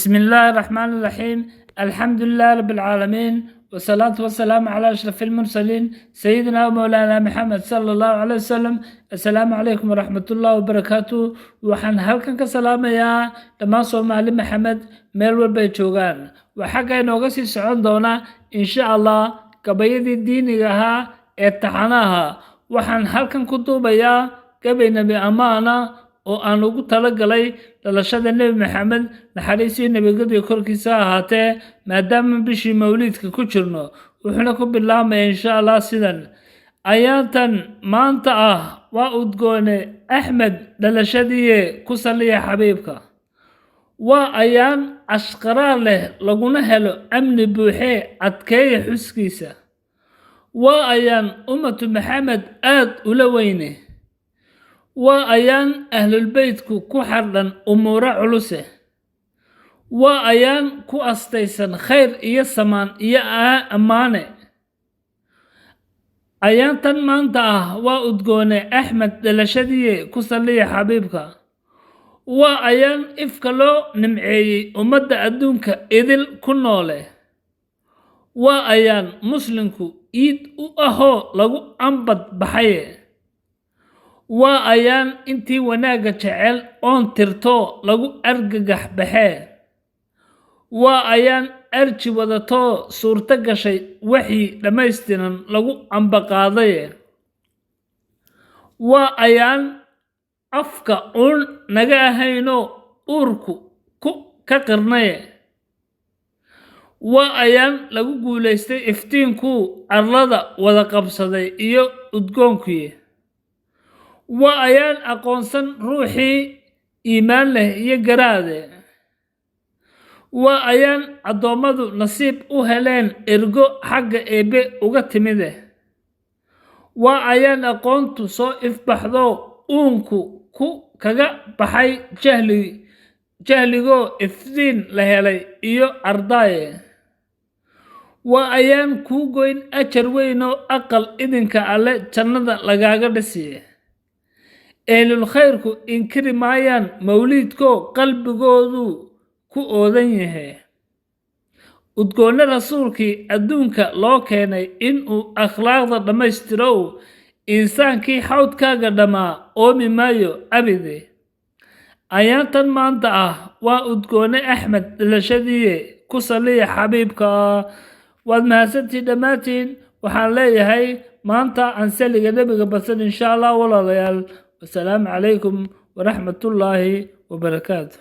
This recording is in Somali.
بسم الله الرحمن الرحيم. الحمد لله رب العالمين، والصلاة والسلام على أشرف المرسلين سيدنا ومولانا محمد صلى الله عليه وسلم. السلام عليكم ورحمة الله وبركاته. وحن هلكن كسلام يا لما صومالي محمد ميل والبيتشوغان وحقا نوغسي سعون دونا إن شاء الله كبيدي دينيها اتحناها. وحن هلكن كتوبة يا كبي نبي أمانة oo aan ugu talagalay dhalashada Nabi Maxamed naxariisii nabiyada korkiisa ahaatee maadaama bishii mawlidka ku jirno wuxuuna ku bilaabmay insha Allah sidan ayaatan maanta ah waa udgoone Axmed dhalashadii ku saliya xabiibka waa ayaan ashqara leh laguna helo amni buuxe adkeeya xuskiisa waa ayaan ummatu Maxamed aad ula weyne وأيان أهل البيت كو حردن أمورا علوسه وأيان كو أستيسن خير إيا سمان إيا أمانة أيان تنمان تاه وأدقوني أحمد دلشدي كو صلي حبيبك وأيان إفكالو نمعي ومد أدونك إذل كنوله وأيان مسلمكو إيد أهو لغو أنبت بحيه waa ayaan intii wanaaga jecel oon tirto lagu argagax baxee waa ayaan arji wadato suurta gashay wixii dhammaystiran lagu ambaqaaday waa ayaan afka uun naga ahayno uurku ka qirnay waa ayaan lagu guuleystay iftiinku arlada wada qabsaday iyo udgoonkii وأيان أقونسن روحي إيمان له يجراده وأيان أضمدو نصيب أهلين إرجو حق إبي وقتمده وأيان أقونتو صائف بحضو أونكو كو كجا بحي جهلي جو إفدين لهلي إيو أرضاي وأيان كو جوين أشروينو أقل إذنك على جنة لجاجة دسيه أهل الخير كو إنكر مايان مولد كو قلب جودو كو أودنيه udgoon rasuulkii adduunka loo keenay inuu akhlaaqda dhammaystiro insaankii xawdkaaga dhamaa oomi maayo abide ayaatan maanta ah waa udgoone Axmed dhalashadii ku saliya xabiibka waad mahadsantiin dhammaantiin waxaan leeyahay maanta aan saliga nabiga basan insha Allah walaalayaal والسلام عليكم ورحمة الله وبركاته.